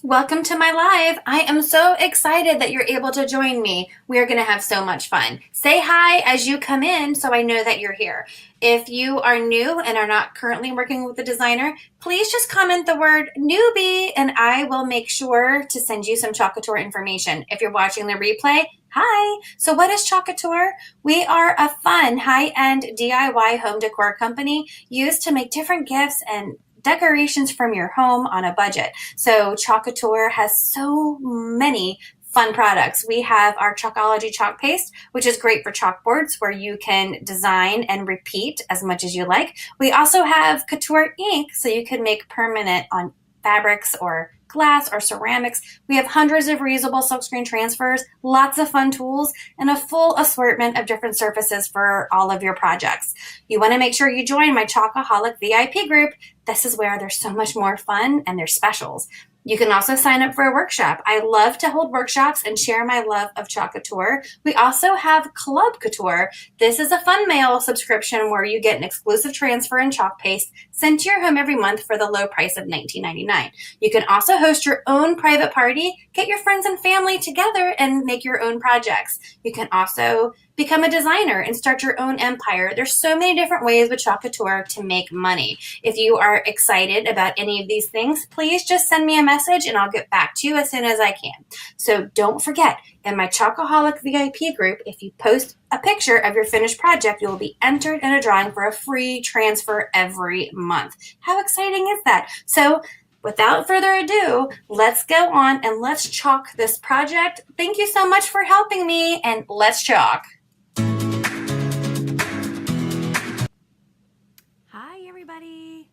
Welcome to my live. I am so excited that you're able to join me. We are going to have so much fun. Say hi as you come in so I know that you're here. If you are new and are not currently working with a designer, please just comment the word newbie and I will make sure to send you some Chalkouture information. If you're watching the replay, hi. So what is Chalkouture? We are a fun high-end DIY home decor company used to make different gifts and decorations from your home on a budget. So Chalkouture has so many fun products. We have our Chalkology Chalk Paste, which is great for chalkboards where you can design and repeat as much as you like. We also have Couture ink, so you can make permanent on fabrics or glass or ceramics. We have hundreds of reusable silkscreen transfers, lots of fun tools, and a full assortment of different surfaces for all of your projects. You want to make sure you join my Chalkaholic VIP group. This is where there's so much more fun and there's specials. You can also sign up for a workshop. I love to hold workshops and share my love of Chalkouture. We also have Club Couture. This is a fun mail subscription where you get an exclusive transfer and chalk paste sent to your home every month for the low price of $19.99. You can also host your own private party, get your friends and family together and make your own projects. You can also become a designer and start your own empire. There's so many different ways with Chalkouture to make money. If you are excited about any of these things, please just send me a message and I'll get back to you as soon as I can. So don't forget, in my Chalkaholic VIP group, if you post a picture of your finished project, you will be entered in a drawing for a free transfer every month. How exciting is that? So without further ado, let's go on and let's chalk this project. Thank you so much for helping me, and let's chalk. Hi, everybody.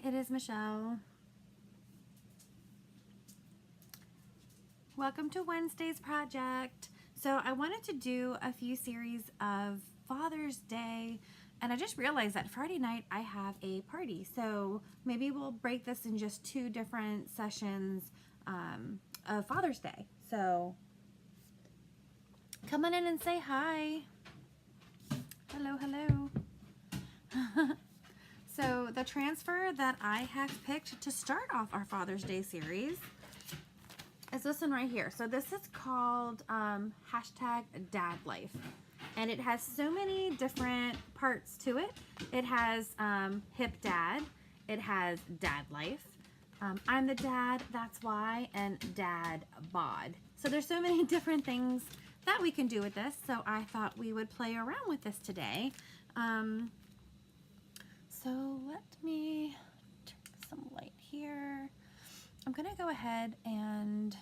It is Michelle. Welcome to Wednesday's project. So I wanted to do a few series of Father's Day, and I just realized that Friday night I have a party. So maybe we'll break this in just two different sessions of Father's Day. So come on in and say hi. Hello, hello. So the transfer that I have picked to start off our Father's Day series is this one right here. So this is called hashtag Dadlife, and it has so many different parts to it. It has Hip Dad, it has Dadlife, I'm the Dad, that's why, and Dad Bod. So there's so many different things that we can do with this, so I thought we would play around with this today. So let me turn some light here. I'm gonna go ahead and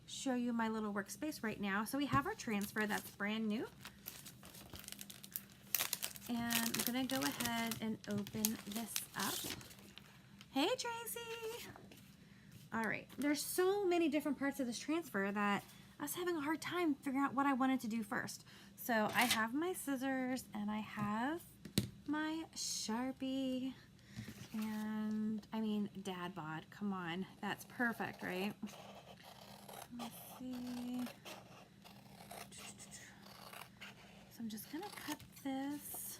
show you my little workspace right now. So we have our transfer that's brand new. And I'm gonna go ahead and open this up. Hey Tracy! All right, there's so many different parts of this transfer that I was having a hard time figuring out what I wanted to do first. So I have my scissors and I have my Sharpie. And I mean, Dad Bod, come on, that's perfect, right? Let's see. So I'm just gonna cut this.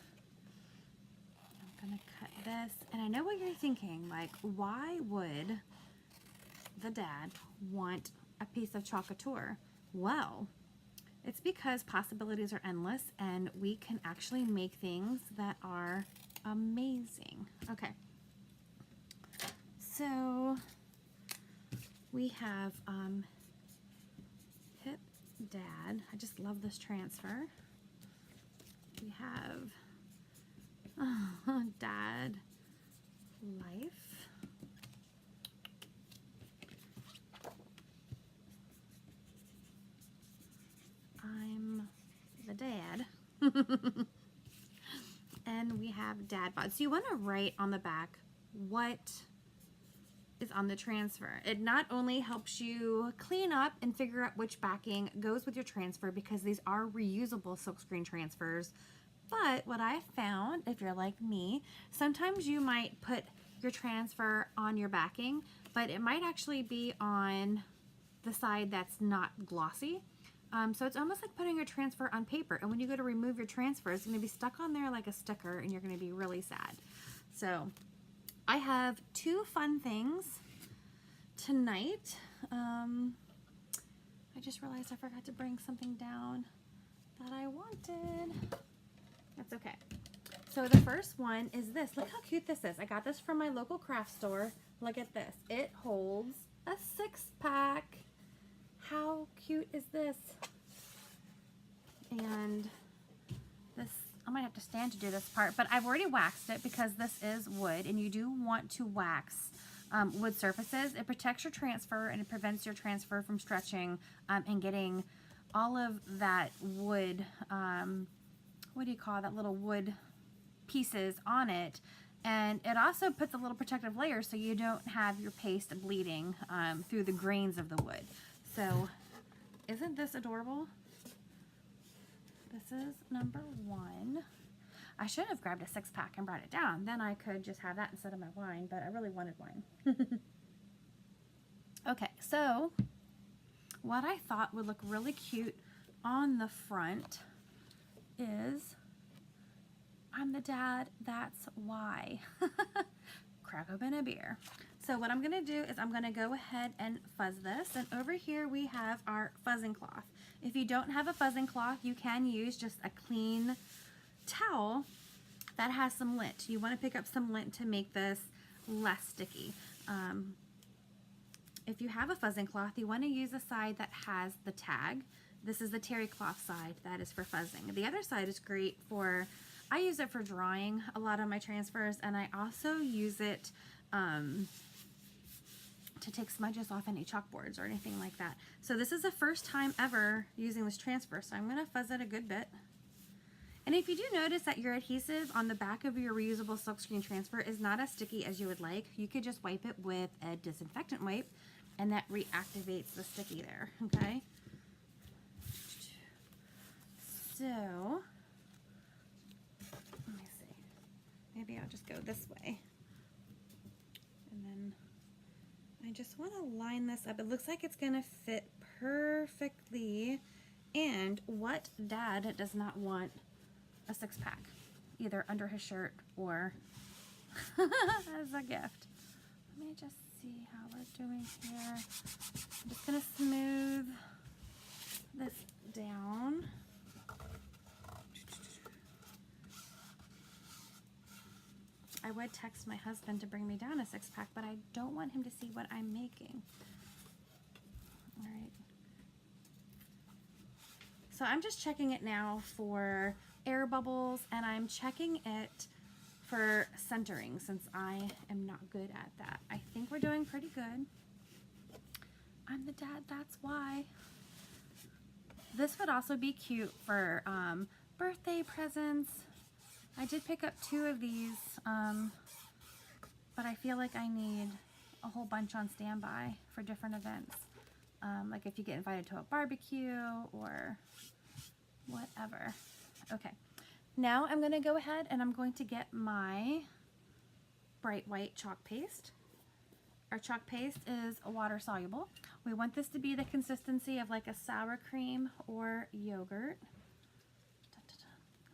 I'm gonna cut this, and I know what you're thinking, like, why would the dad want a piece of Chalkouture? Well, it's because possibilities are endless, and we can actually make things that are amazing. Okay. So we have Hip Dad. I just love this transfer. We have Dad Life. I'm the Dad. And we have Dad Bod. So you want to write on the back what is on the transfer. It not only helps you clean up and figure out which backing goes with your transfer, because these are reusable silkscreen transfers, but what I found, if you're like me, sometimes you might put your transfer on your backing, but it might actually be on the side that's not glossy. So it's almost like putting your transfer on paper, and when you go to remove your transfer, it's going to be stuck on there like a sticker, and you're going to be really sad. So I have two fun things tonight. I just realized I forgot to bring something down that I wanted. That's okay. So the first one is this. Look how cute this is. I got this from my local craft store. Look at this. It holds a 6-pack. How cute is this? And this, I might have to stand to do this part, but I've already waxed it because this is wood, and you do want to wax wood surfaces. It protects your transfer, and it prevents your transfer from stretching and getting all of that wood, what do you call that, little wood pieces on it. And it also puts a little protective layer so you don't have your paste bleeding through the grains of the wood. So isn't this adorable? This is number 1. I should have grabbed a 6-pack and brought it down. Then I could just have that instead of my wine, but I really wanted wine. Okay, so what I thought would look really cute on the front is, I'm the dad, that's why. Crack open a beer. So what I'm going to do is I'm going to go ahead and fuzz this. And over here we have our fuzzing cloth. If you don't have a fuzzing cloth, you can use just a clean towel that has some lint. You want to pick up some lint to make this less sticky. If you have a fuzzing cloth, you want to use a side that has the tag. This is the terry cloth side that is for fuzzing. The other side is great for, I use it for drawing a lot of my transfers, and I also use it to take smudges off any chalkboards or anything like that. So this is the first time ever using this transfer, so I'm going to fuzz it a good bit. And if you do notice that your adhesive on the back of your reusable silkscreen transfer is not as sticky as you would like, you could just wipe it with a disinfectant wipe, and that reactivates the sticky there, okay? So, let me see. Maybe I'll just go this way. And then I just want to line this up. It looks like it's going to fit perfectly. And what dad does not want a 6-pack, either under his shirt or as a gift? Let me just see how we're doing here. I'm just going to smooth this down. I would text my husband to bring me down a 6-pack, but I don't want him to see what I'm making. All right. So I'm just checking it now for air bubbles, and I'm checking it for centering since I am not good at that. I think we're doing pretty good. I'm the dad, that's why. This would also be cute for birthday presents. I did pick up 2 of these, but I feel like I need a whole bunch on standby for different events. Like if you get invited to a barbecue or whatever. Okay, now I'm going to go ahead and I'm going to get my bright white chalk paste. Our chalk paste is water soluble. We want this to be the consistency of like a sour cream or yogurt.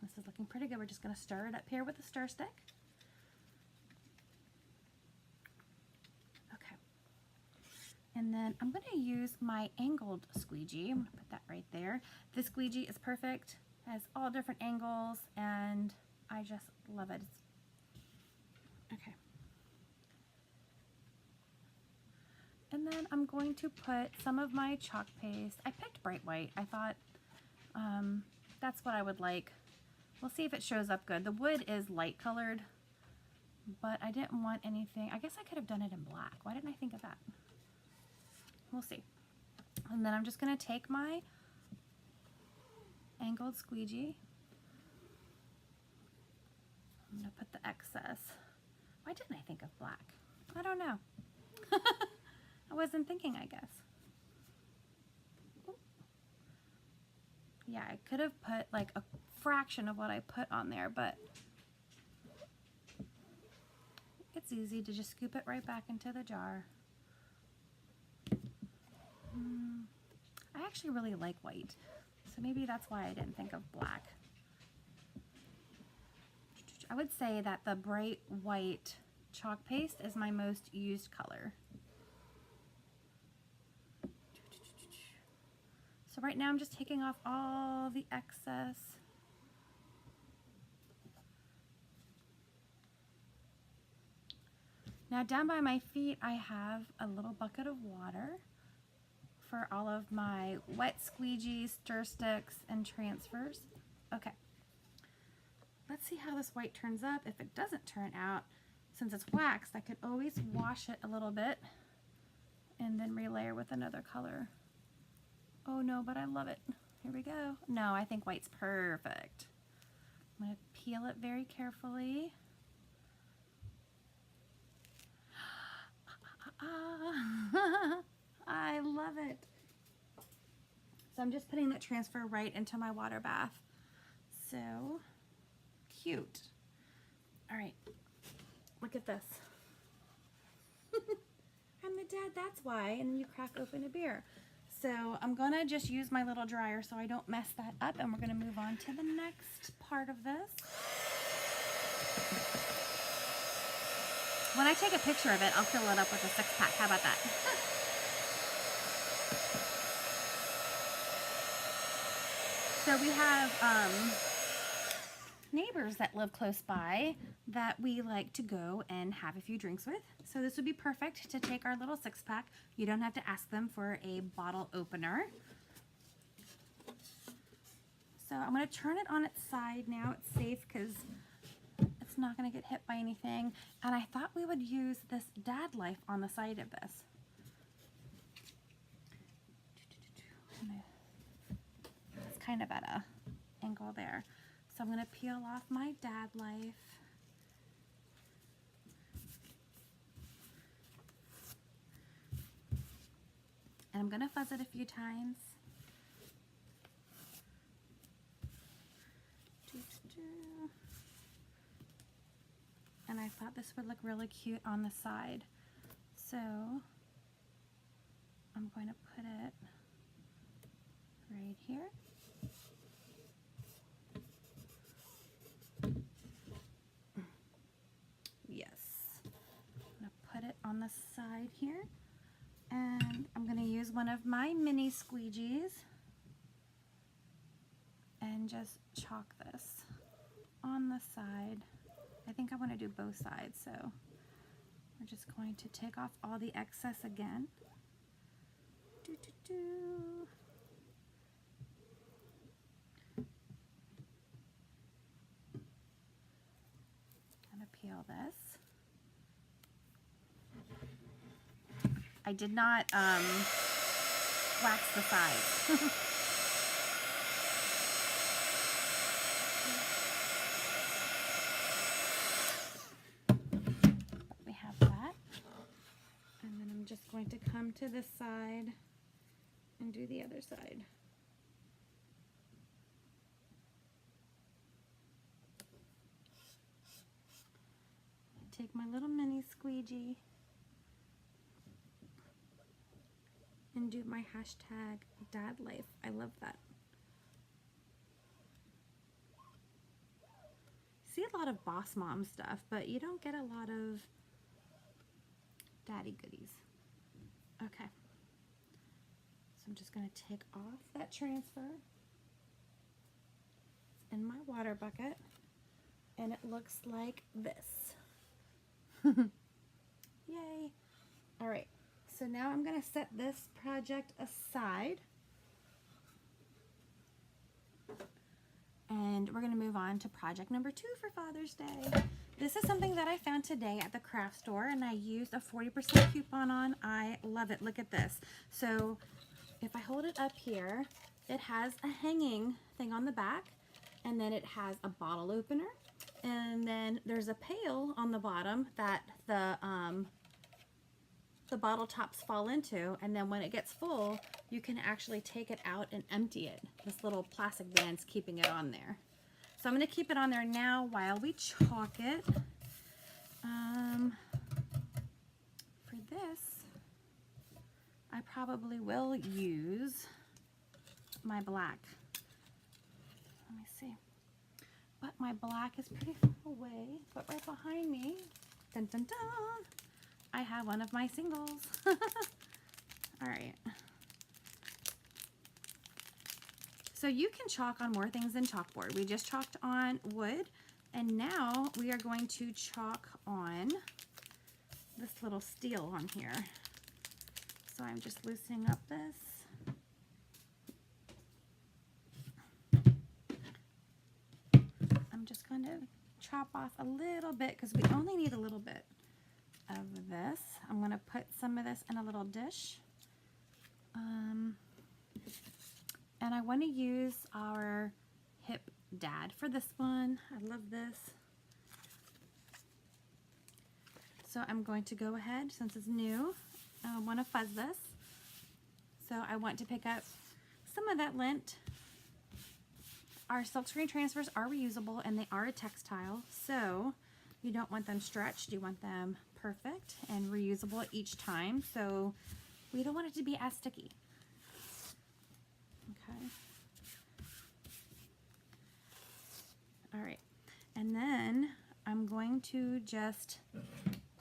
This is looking pretty good. We're just going to stir it up here with a stir stick. Okay. And then I'm going to use my angled squeegee. I'm going to put that right there. This squeegee is perfect. It has all different angles, and I just love it. Okay. And then I'm going to put some of my chalk paste. I picked bright white. I thought that's what I would like. We'll see if it shows up good. The wood is light colored, but I didn't want anything. I guess I could have done it in black. Why didn't I think of that? We'll see. And then I'm just going to take my angled squeegee. I'm going to put the excess. Why didn't I think of black? I don't know. I wasn't thinking, I guess. Yeah, I could have put like a fraction of what I put on there, but it's easy to just scoop it right back into the jar. I actually really like white, so maybe that's why I didn't think of black. I would say that the bright white chalk paste is my most used color. So right now I'm just taking off all the excess. Now down by my feet I have a little bucket of water for all of my wet squeegees, stir sticks, and transfers. Okay, let's see how this white turns up. If it doesn't turn out, since it's waxed, I could always wash it a little bit and then relayer with another color. Oh no, but I love it. Here we go. No, I think white's perfect. I'm going to peel it very carefully. I love it. So I'm just putting that transfer right into my water bath. So cute. All right, look at this. I'm the dad, that's why. And then you crack open a beer. So I'm gonna just use my little dryer so I don't mess that up, and we're gonna move on to the next part of this. When I take a picture of it, I'll fill it up with a 6-pack. How about that? So we have neighbors that live close by that we like to go and have a few drinks with. So this would be perfect to take our little 6-pack. You don't have to ask them for a bottle opener. So I'm going to turn it on its side now. It's safe because it's not going to get hit by anything. And I thought we would use this Dadlife on the side of this. It's kind of at a angle there. So I'm going to peel off my Dadlife. And I'm going to fuzz it a few times. And I thought this would look really cute on the side. So I'm going to put it right here. Yes. I'm going to put it on the side here. And I'm going to use one of my mini Squeegees and just chalk this on the side. I think I want to do both sides, so we're just going to take off all the excess again. I'm going to peel this. I did not wax the sides. We have that. And then I'm just going to come to this side and do the other side. Take my little mini squeegee and do my hashtag Dadlife. I love that. See a lot of boss mom stuff, but you don't get a lot of daddy goodies. Okay. So I'm just going to take off that transfer in my water bucket, and it looks like this. Yay. All right. So now I'm going to set this project aside, and we're going to move on to project number 2 for Father's Day. This is something that I found today at the craft store, and I used a 40% coupon on. I love it. Look at this. So if I hold it up here, it has a hanging thing on the back, and then it has a bottle opener, and then there's a pail on the bottom that the bottle tops fall into, and then when it gets full, you can actually take it out and empty it. This little plastic band's keeping it on there. So I'm going to keep it on there now while we chalk it. For this, I probably will use my black. Let me see. But my black is pretty far away, but right behind me, dun dun dun, I have one of my singles. All right. So you can chalk on more things than chalkboard. We just chalked on wood, and now we are going to chalk on this little steel on here. So I'm just loosening up this. I'm just going to chop off a little bit because we only need a little bit of this. I'm going to put some of this in a little dish. And I want to use our hip dad for this one. I love this. So I'm going to go ahead, since it's new, I want to fuzz this. So I want to pick up some of that lint. Our silkscreen transfers are reusable and they are a textile, so you don't want them stretched, you want them perfect and reusable each time, so we don't want it to be as sticky. Okay. All right, and then I'm going to just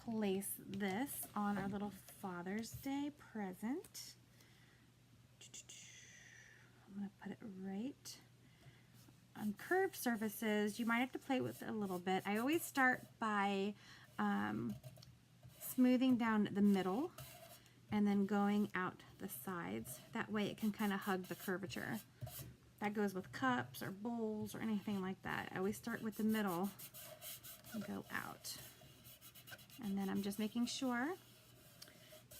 place this on our little Father's Day present. I'm going to put it right on curved surfaces. You might have to play with it a little bit. I always start by smoothing down the middle and then going out the sides. That way it can kind of hug the curvature. That goes with cups or bowls or anything like that. I always start with the middle and go out. And then I'm just making sure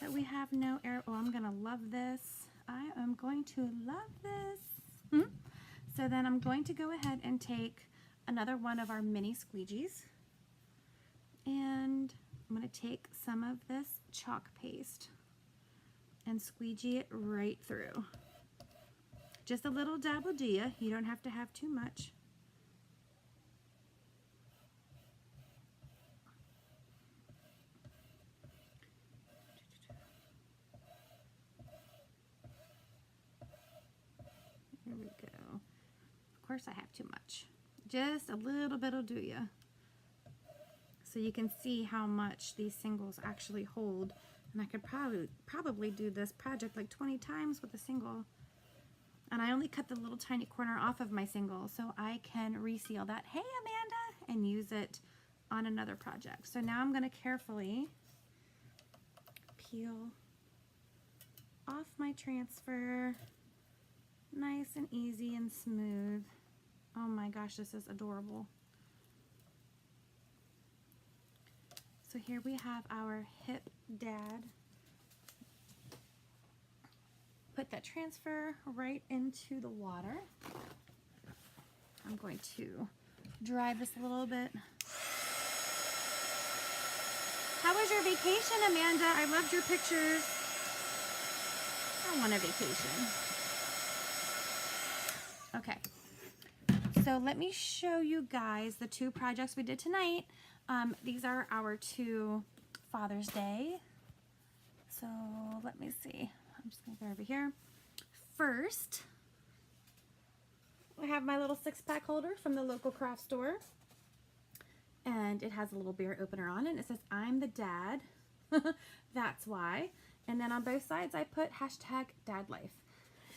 that we have no air. Oh, I'm gonna love this. I am going to love this. So then I'm going to go ahead and take another one of our mini squeegees, and I'm going to take some of this chalk paste and squeegee it right through. Just a little dab will do ya. You don't have to have too much. Here we go. Of course I have too much. Just a little bit will do ya. So you can see how much these singles actually hold. And I could probably do this project like 20 times with a single. And I only cut the little tiny corner off of my single so I can reseal that. Hey Amanda! And use it on another project. So now I'm going to carefully peel off my transfer. Nice and easy and smooth. Oh my gosh, this is adorable. So here we have our hip dad. Put that transfer right into the water. I'm going to dry this a little bit. How was your vacation, Amanda? I loved your pictures. I want a vacation. Okay, so let me show you guys the two projects we did tonight. These are our two Father's Day. So let me see. I'm just going to go over here. First, I have my little 6-pack holder from the local craft store. And it has a little beer opener on it. And it says, I'm the dad. That's why. And then on both sides, I put hashtag Dadlife.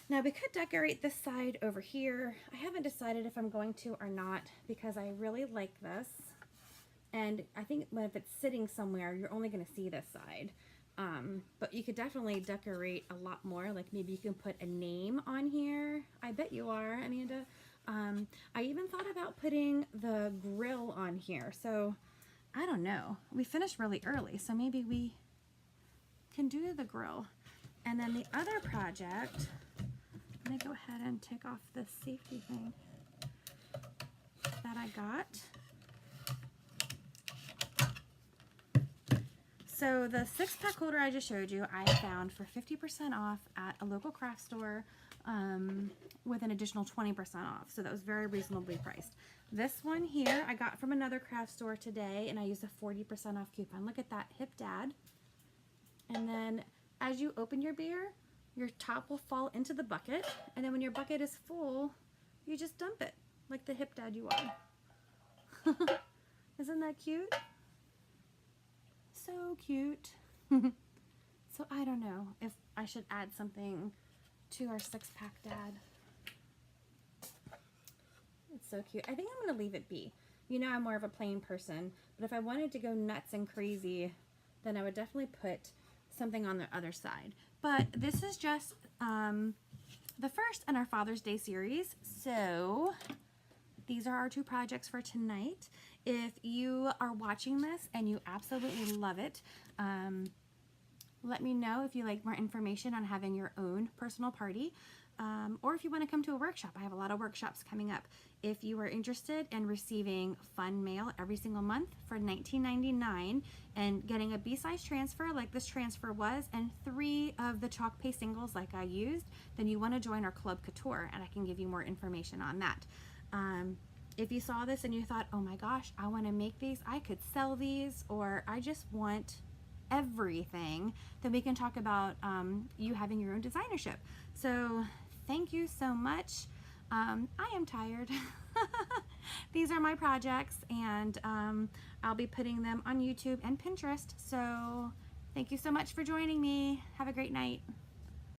Now we could decorate this side over here. I haven't decided if I'm going to or not because I really like this. And I think if it's sitting somewhere, you're only going to see this side. But you could definitely decorate a lot more. Like maybe you can put a name on here. I bet you are, Amanda. I even thought about putting the grill on here. So I don't know. We finished really early, so maybe we can do the grill. And then the other project, let me go ahead and take off this safety thing that I got. So the 6-pack holder I just showed you, I found for 50% off at a local craft store with an additional 20% off. So that was very reasonably priced. This one here I got from another craft store today, and I used a 40% off coupon. Look at that, hip dad. And then as you open your beer, your top will fall into the bucket, and then when your bucket is full, you just dump it like the hip dad you are. Isn't that cute? So cute. So I don't know if I should add something to our 6-pack dad. so cute. I think I'm going to leave it be. You know, I'm more of a plain person, but if I wanted to go nuts and crazy, then I would definitely put something on the other side. But this is just the first in our Father's Day series. So these are our two projects for tonight. If you are watching this and you absolutely love it, let me know if you like more information on having your own personal party, or if you want to come to a workshop. I have a lot of workshops coming up. If you are interested in receiving fun mail every single month for $19.99 and getting a B-size transfer like this transfer was, and 3 of the chalk paste singles like I used, then you want to join our Club Couture, and I can give you more information on that. If you saw this and you thought, oh my gosh, I want to make these, I could sell these, or I just want everything, then we can talk about you having your own designership. So thank you so much. I am tired. These are my projects, and I'll be putting them on YouTube and Pinterest. So thank you so much for joining me. Have a great night.